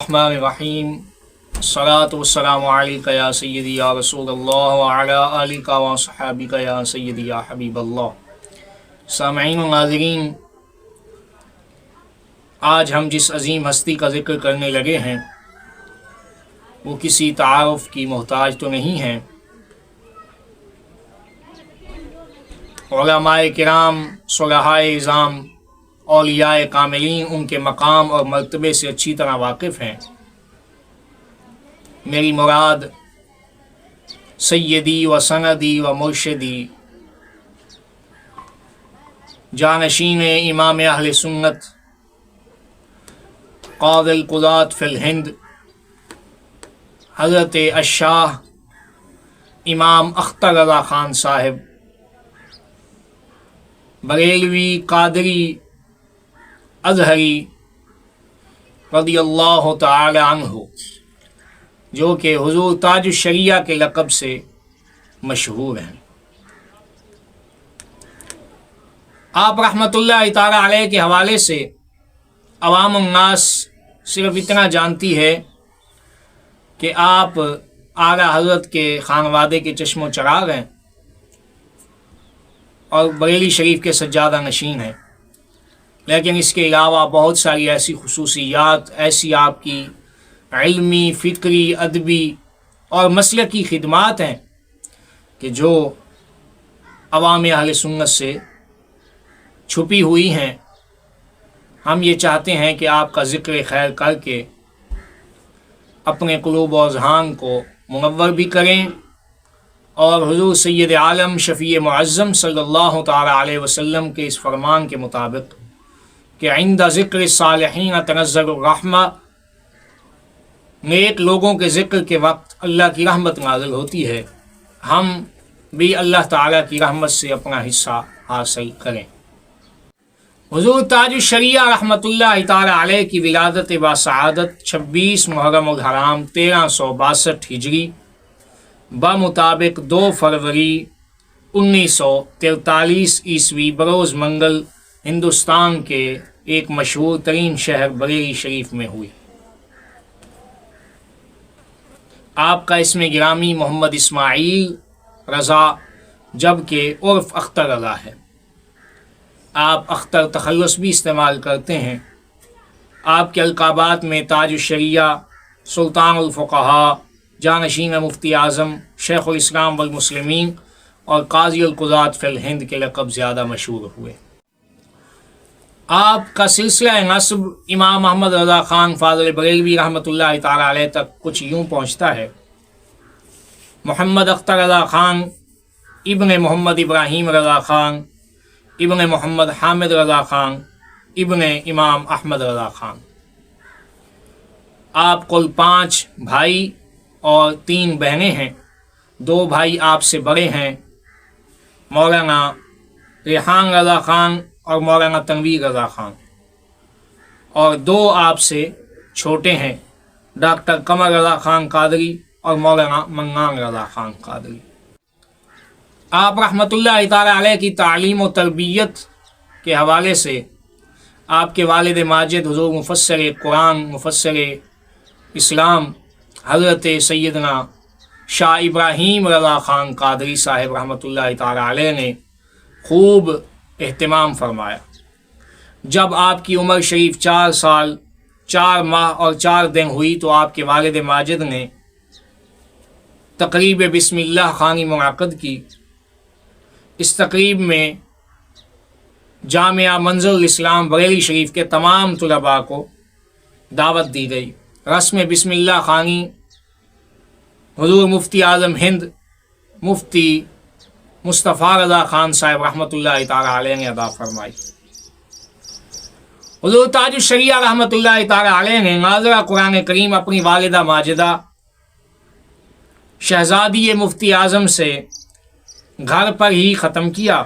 الرحمن الرحیم الصلاۃ والسلام علیک یا سیدی یا رسول اللہ وعلی آلک و صحابک یا سیدی یا حبیب اللہ۔ سامعین و ناظرین، آج ہم جس عظیم ہستی کا ذکر کرنے لگے ہیں وہ کسی تعارف کی محتاج تو نہیں ہیں۔ علماء کرام، صلحاء اعظام، اولیاء کاملین ان کے مقام اور مرتبے سے اچھی طرح واقف ہیں۔ میری مراد سیدی و سندی و مرشدی، جانشین امام اہل سنت، قاضی القضات فی الہند، حضرت الشاہ امام اختر رضا خان صاحب، بریلوی قادری ازہری رضی اللہ تعالی عنہ، جو کہ حضور تاج الشریعہ کے لقب سے مشہور ہیں۔ آپ رحمۃ اللہ تعالی علیہ کے حوالے سے عوام الناس صرف اتنا جانتی ہے کہ آپ اعلیٰ حضرت کے خانوادے کے چشم و چراغ ہیں اور بریلی شریف کے سجادہ نشین ہیں، لیکن اس کے علاوہ بہت ساری ایسی خصوصیات، ایسی آپ کی علمی، فکری، ادبی اور مسلکی خدمات ہیں کہ جو عوام اہل سنت سے چھپی ہوئی ہیں۔ ہم یہ چاہتے ہیں کہ آپ کا ذکر خیر کر کے اپنے قلوب و اذہان کو منور بھی کریں، اور حضور سید عالم شفیع معظم صلی اللہ تعالی علیہ وسلم کے اس فرمان کے مطابق کہ عند ذکر الصالحین تنزل الرحمہ، نیک لوگوں کے ذکر کے وقت اللہ کی رحمت نازل ہوتی ہے، ہم بھی اللہ تعالیٰ کی رحمت سے اپنا حصہ حاصل کریں۔ حضور تاج الشریعہ رحمۃ اللہ تعالی علیہ کی ولادت باسعادت 26 محرم الحرام 1362 ہجری بمطابق 2 فروری 1943 عیسوی بروز منگل ہندوستان کے ایک مشہور ترین شہر بریلی شریف میں ہوئی۔ آپ کا اسم گرامی محمد اسماعیل رضا جبکہ عرف اختر رضا ہے۔ آپ اختر تخلص بھی استعمال کرتے ہیں۔ آپ کے القابات میں تاج الشریعہ، سلطان الفقہاء، جانشین مفتی اعظم، شیخ الاسلام والمسلمین اور قاضی القضات فی الہند کے لقب زیادہ مشہور ہوئے۔ آپ کا سلسلہ نسب امام محمد رضا خان فاضل بریلوی رحمۃ اللہ تعالی علیہ تک کچھ یوں پہنچتا ہے: محمد اختر رضا خان ابن محمد ابراہیم رضا خان ابن محمد حامد رضا خان ابن امام احمد رضا خان۔ آپ کل 5 بھائی اور 3 بہنیں ہیں۔ 2 بھائی آپ سے بڑے ہیں، مولانا ریحان رضا خان اور مولانا تنویر رضا خان، اور 2 آپ سے چھوٹے ہیں، ڈاکٹر قمر رضا خان قادری اور مولانا منان رضا خان قادری۔ آپ رحمۃ اللہ تعالی علیہ کی تعلیم و تربیت کے حوالے سے آپ کے والد ماجد حضور مفسر قرآن، مفسر اسلام حضرت سیدنا شاہ ابراہیم رضا خان قادری صاحب رحمۃ اللہ تعالی علیہ نے خوب اہتمام فرمایا۔ جب آپ کی عمر شریف 4 سال 4 ماہ اور 4 دن ہوئی تو آپ کے والد ماجد نے تقریب بسم اللہ خوانی منعقد کی۔ اس تقریب میں جامعہ منظر الاسلام بریلی شریف کے تمام طلباء کو دعوت دی گئی۔ رسم بسم اللہ خوانی حضور مفتی اعظم ہند مفتی مصطفیٰ رضا خان صاحب رحمۃ اللہ تعالی علیہ نے ادا فرمائی۔ حضور تاج الشریعہ رحمۃ اللہ تعالی علیہ نے ناظرہ قرآن کریم اپنی والدہ ماجدہ شہزادی مفتی اعظم سے گھر پر ہی ختم کیا۔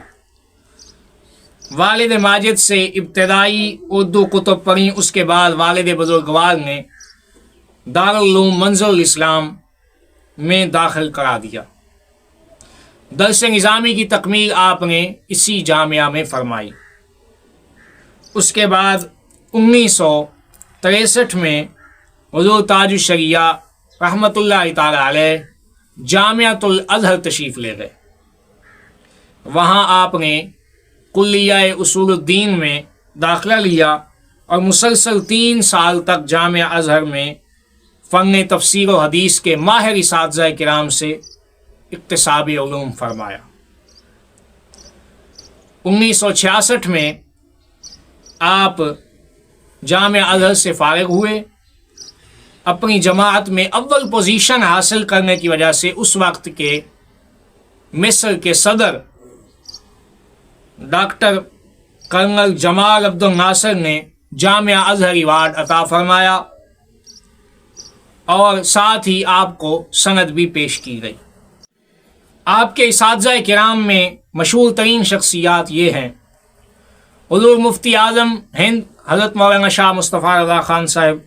والد ماجد سے ابتدائی اردو کتب پڑھیں، اس کے بعد والد بزرگوار نے دارالعلوم منظر الاسلام میں داخل کرا دیا۔ درس نظامی کی تکمیل آپ نے اسی جامعہ میں فرمائی۔ اس کے بعد 1963 میں حضور تاج الشریعہ رحمۃ اللہ تعالی علیہ جامعۃ الازہر تشریف لے گئے۔ وہاں آپ نے کلیہ اصول الدین میں داخلہ لیا اور مسلسل 3 سال تک جامعہ ازہر میں فن تفسیر و حدیث کے ماہر اساتذہ کرام سے اکتساب علوم فرمایا۔ 1966 میں آپ جامعہ ازہر سے فارغ ہوئے۔ اپنی جماعت میں اول پوزیشن حاصل کرنے کی وجہ سے اس وقت کے مصر کے صدر ڈاکٹر کرنل جمال عبد الناصر نے جامعہ ازہر ایوارڈ عطا فرمایا اور ساتھ ہی آپ کو سند بھی پیش کی گئی۔ آپ کے اساتذہ کرام میں مشہور ترین شخصیات یہ ہیں: حضور مفتی اعظم ہند حضرت مولانا شاہ مصطفیٰ رضا خان صاحب،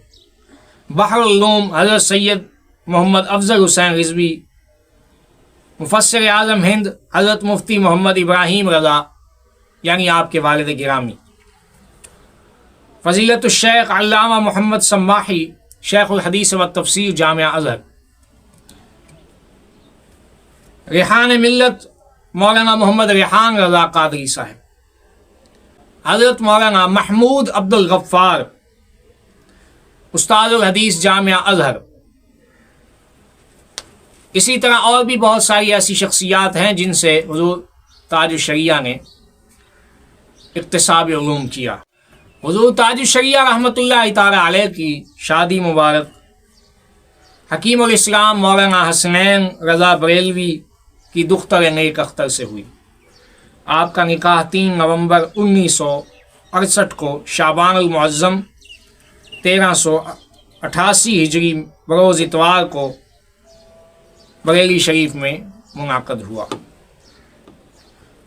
بحر العلوم حضرت سید محمد افضل حسین رضوی، مفسر اعظم ہند حضرت مفتی محمد ابراہیم رضا یعنی آپ کے والد گرامی، فضیلت الشیخ علامہ محمد سماحی شیخ الحدیث و تفسیر جامعہ ازہر، ریحان ملت مولانا محمد ریحان رضا قادری صاحب، حضرت مولانا محمود عبد الغفار استاد الحدیث جامعہ ازہر۔ اسی طرح اور بھی بہت ساری ایسی شخصیات ہیں جن سے حضور تاج الشریعہ نے اکتساب علوم کیا۔ حضور تاج الشریعہ رحمۃ اللہ تعالی علیہ کی شادی مبارک حکیم الاسلام مولانا حسنین رضا بریلوی کی دختر نیک اختر سے ہوئی۔ آپ کا نکاح 3 نومبر 1968 کو شعبان المعظم 1388 ہجری بروز اتوار کو بریلی شریف میں منعقد ہوا۔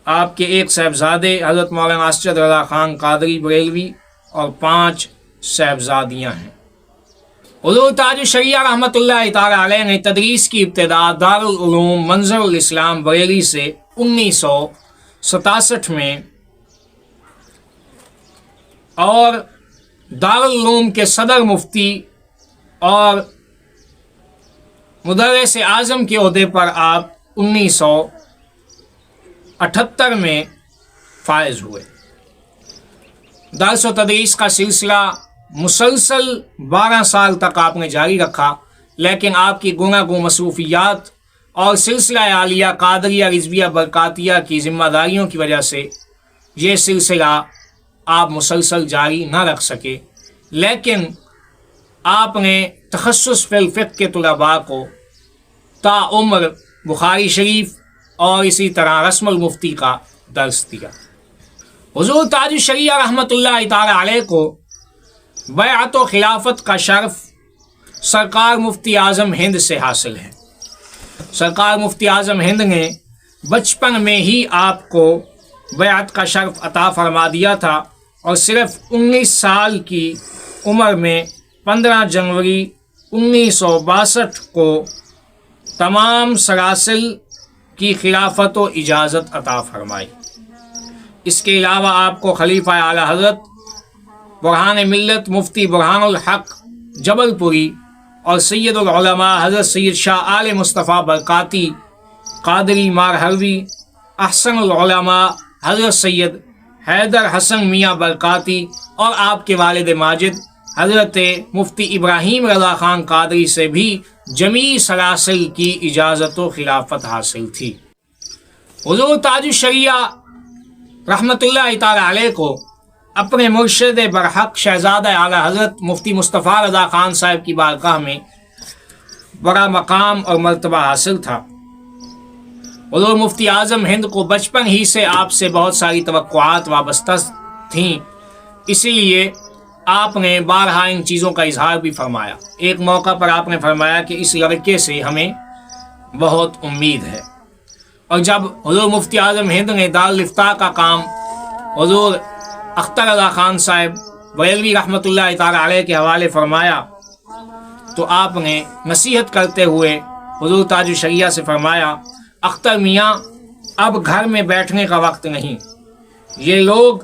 آپ کے ایک صاحبزادے حضرت مولانا اسجد رضا خان قادری بریلوی اور 5 صاحبزادیاں ہیں۔ حضور تاج الشریعہ رحمۃ اللہ تعالی علیہ نے تدریس کی ابتدا دارالعلوم منظر الاسلام بریلی سے 1967 میں اور دارالعلوم کے صدر مفتی اور مدرس اعظم کے عہدے پر آپ 1978 میں فائز ہوئے۔ درس و تدریس کا سلسلہ مسلسل 12 سال تک آپ نے جاری رکھا، لیکن آپ کی گوناگوں مصروفیات اور سلسلہ عالیہ قادریہ رضویہ برکاتیہ کی ذمہ داریوں کی وجہ سے یہ سلسلہ آپ مسلسل جاری نہ رکھ سکے، لیکن آپ نے تخصص فی الفقہ کے طلباء کو تا عمر بخاری شریف اور اسی طرح رسم المفتی کا درس دیا۔ حضور تاج الشریعہ رحمۃ اللہ تعالی علیہ کو بیعت و خلافت کا شرف سرکار مفتی اعظم ہند سے حاصل ہے۔ سرکار مفتی اعظم ہند نے بچپن میں ہی آپ کو بیعت کا شرف عطا فرما دیا تھا اور صرف 19 سال کی عمر میں 15 جنوری 1962 کو تمام سلاسل کی خلافت و اجازت عطا فرمائی۔ اس کے علاوہ آپ کو خلیفہ اعلیٰ حضرت برہان ملت مفتی برہان الحق جبل پوری اور سید العلماء حضرت سید شاہ آل مصطفیٰ برکاتی قادری مارہروی، احسن العلماء حضرت سید حیدر حسن میاں برکاتی اور آپ کے والد ماجد حضرت مفتی ابراہیم رضا خان قادری سے بھی جمیع سلاسل کی اجازت و خلافت حاصل تھی۔ حضور تاج الشریعہ رحمۃ اللہ تعالی علیہ کو اپنے مرشد برحق شہزادہ اعلیٰ حضرت مفتی مصطفیٰ رضا خان صاحب کی بارگاہ میں بڑا مقام اور مرتبہ حاصل تھا۔ حضور مفتی اعظم ہند کو بچپن ہی سے آپ سے بہت ساری توقعات وابستہ تھیں، اسی لیے آپ نے بارہا ان چیزوں کا اظہار بھی فرمایا۔ ایک موقع پر آپ نے فرمایا کہ اس لڑکے سے ہمیں بہت امید ہے، اور جب حضور مفتی اعظم ہند نے دارالافتاء کا کام حضور اختر رضا خان صاحب بریلوی رحمۃ اللہ تعالی علیہ کے حوالے فرمایا تو آپ نے نصیحت کرتے ہوئے حضور تاج الشریعہ سے فرمایا، اختر میاں اب گھر میں بیٹھنے کا وقت نہیں، یہ لوگ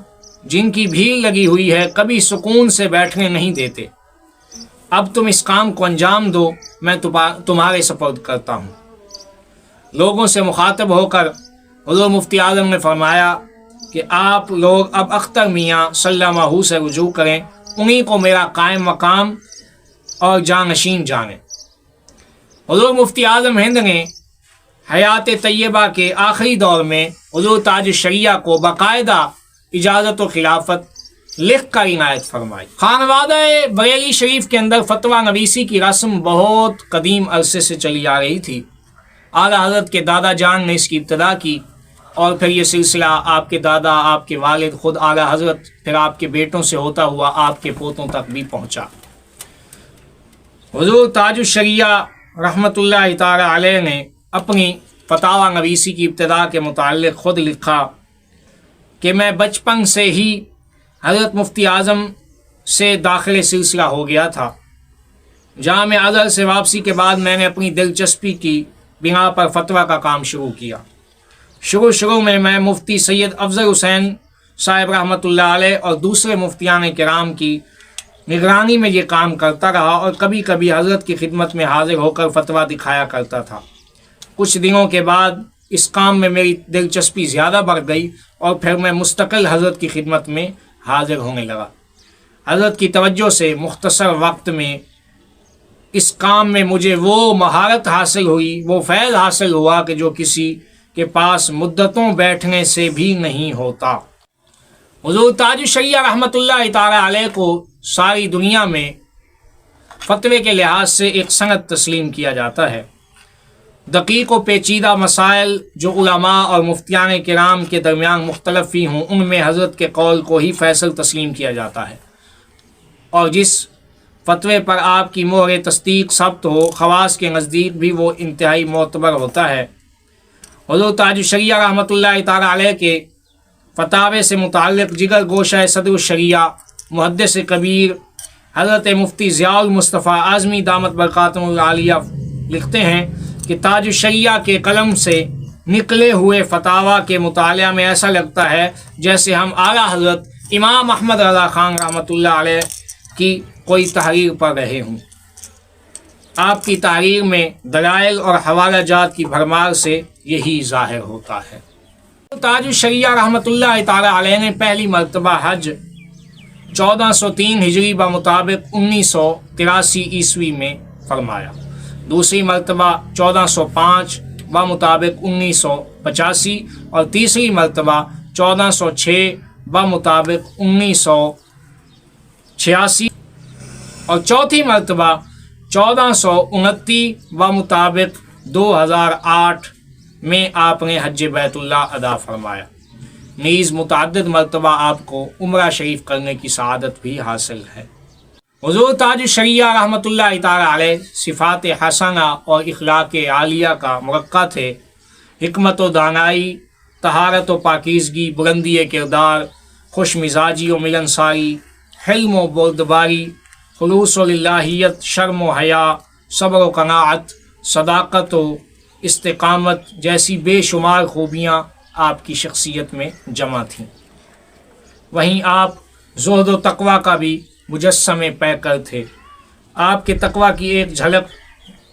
جن کی بھیڑ لگی ہوئی ہے کبھی سکون سے بیٹھنے نہیں دیتے، اب تم اس کام کو انجام دو، میں تمہارے سپرد کرتا ہوں۔ لوگوں سے مخاطب ہو کر حضور مفتی اعظم نے فرمایا کہ آپ لوگ اب اختر میاں صلی اللہ علیہ سے رجوع کریں، انہی کو میرا قائم مقام اور جانشین جانیں۔ حضور مفتی اعظم ہند نے حیات طیبہ کے آخری دور میں حضور تاج الشریعہ کو باقاعدہ اجازت و خلافت لکھ کر عنایت فرمائی۔ خانوادہ بریلی شریف کے اندر فتویٰ نویسی کی رسم بہت قدیم عرصے سے چلی آ رہی تھی۔ اعلیٰ حضرت کے دادا جان نے اس کی ابتدا کی اور پھر یہ سلسلہ آپ کے دادا، آپ کے والد، خود اعلیٰ حضرت، پھر آپ کے بیٹوں سے ہوتا ہوا آپ کے پوتوں تک بھی پہنچا۔ حضور تاج الشریعہ رحمۃ اللہ تعالی علیہ نے اپنی فتاوی نویسی کی ابتدا کے متعلق خود لکھا کہ میں بچپن سے ہی حضرت مفتی اعظم سے داخل سلسلہ ہو گیا تھا۔ جامع ازہر سے واپسی کے بعد میں نے اپنی دلچسپی کی بنا پر فتویٰ کا کام شروع کیا۔ شروع میں مفتی سید افضل حسین صاحب رحمۃ اللہ علیہ اور دوسرے مفتیان کرام کی نگرانی میں یہ کام کرتا رہا اور کبھی کبھی حضرت کی خدمت میں حاضر ہو کر فتویٰ دکھایا کرتا تھا۔ کچھ دنوں کے بعد اس کام میں میری دلچسپی زیادہ بڑھ گئی اور پھر میں مستقل حضرت کی خدمت میں حاضر ہونے لگا۔ حضرت کی توجہ سے مختصر وقت میں اس کام میں مجھے وہ مہارت حاصل ہوئی، وہ فیض حاصل ہوا کہ جو کسی کے پاس مدتوں بیٹھنے سے بھی نہیں ہوتا۔ حضور تاج الشریعہ رحمۃ اللہ تعالی علیہ کو ساری دنیا میں فتوے کے لحاظ سے ایک سند تسلیم کیا جاتا ہے۔ دقیق و پیچیدہ مسائل جو علماء اور مفتیان کرام کے درمیان مختلف ہی ہوں، ان میں حضرت کے قول کو ہی فیصل تسلیم کیا جاتا ہے، اور جس فتوے پر آپ کی مہر تصدیق ثبت ہو، خواص کے نزدیک بھی وہ انتہائی معتبر ہوتا ہے۔ حضور تاج الشریعہ رحمۃ اللہ تعالی علیہ کے فتاوے سے متعلق جگر گوشہ صدر الشریعہ محدث کبیر حضرت مفتی ضیاء المصطفیٰ اعظمی دامت برکاتہم العالیہ لکھتے ہیں کہ تاج الشریعہ کے قلم سے نکلے ہوئے فتاویٰ کے مطالعہ میں ایسا لگتا ہے جیسے ہم اعلیٰ حضرت امام احمد رضا خان رحمۃ اللہ علیہ کی کوئی تحریر پڑھ رہے ہوں۔ آپ کی تحریر میں دلائل اور حوالہ جات کی بھرمار سے یہی ظاہر ہوتا ہے۔ تاج الشریعہ رحمۃ اللہ تعالی علیہ نے پہلی مرتبہ حج 1403 ہجری بمطابق 1983 عیسوی میں فرمایا، دوسری مرتبہ 1405 بمطابق 1985 اور تیسری مرتبہ 1406 بمطابق 1986 اور چوتھی مرتبہ 1429 بمطابق 2008 میں آپ نے حج بیت اللہ ادا فرمایا۔ نیز متعدد مرتبہ آپ کو عمرہ شریف کرنے کی سعادت بھی حاصل ہے۔ حضور تاج الشریعہ رحمۃ اللہ تعالی علیہ صفات حسنہ اور اخلاق عالیہ کا مرقع تھے۔ حکمت و دانائی، طہارت و پاکیزگی، بلندی کردار، خوش مزاجی و ملنساری، حلم و بردباری، خلوص و للہیت، شرم و حیا، صبر و قناعت، صداقت و استقامت جیسی بے شمار خوبیاں آپ کی شخصیت میں جمع تھیں۔ وہیں آپ زہد و تقوی کا بھی مجسمے پیکر تھے۔ آپ کے تقوی کی ایک جھلک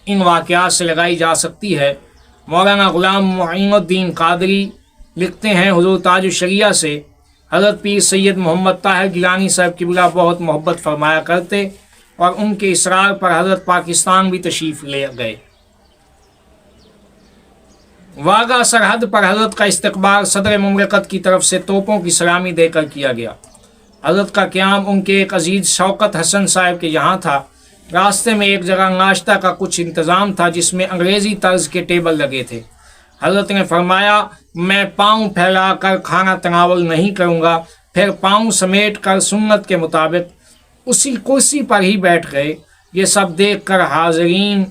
ان واقعات سے لگائی جا سکتی ہے۔ مولانا غلام معین الدین قادری لکھتے ہیں، حضور تاج الشریعہ سے حضرت پیر سید محمد طاہر گیلانی صاحب قبلہ بہت محبت فرمایا کرتے اور ان کے اصرار پر حضرت پاکستان بھی تشریف لے گئے۔ واگا سرحد پر حضرت کا استقبال صدر مملکت کی طرف سے توپوں کی سلامی دے کر کیا گیا۔ حضرت کا قیام ان کے ایک عزیز شوکت حسن صاحب کے یہاں تھا۔ راستے میں ایک جگہ ناشتہ کا کچھ انتظام تھا جس میں انگریزی طرز کے ٹیبل لگے تھے۔ حضرت نے فرمایا، میں پاؤں پھیلا کر کھانا تناول نہیں کروں گا۔ پھر پاؤں سمیٹ کر سنت کے مطابق اسی کرسی پر ہی بیٹھ گئے۔ یہ سب دیکھ کر حاضرین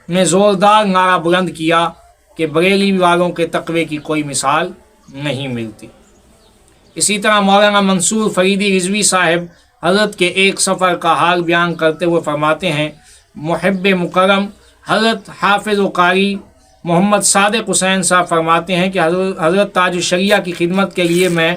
نے زوردار نعرہ بلند کیا کہ بریلی والوں کے تقوی کی کوئی مثال نہیں ملتی۔ اسی طرح مولانا منصور فریدی رضوی صاحب حضرت کے ایک سفر کا حال بیان کرتے ہوئے فرماتے ہیں، محب مکرم حضرت حافظ و قاری محمد صادق حسین صاحب فرماتے ہیں کہ حضرت تاج الشریعہ کی خدمت کے لیے میں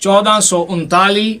1439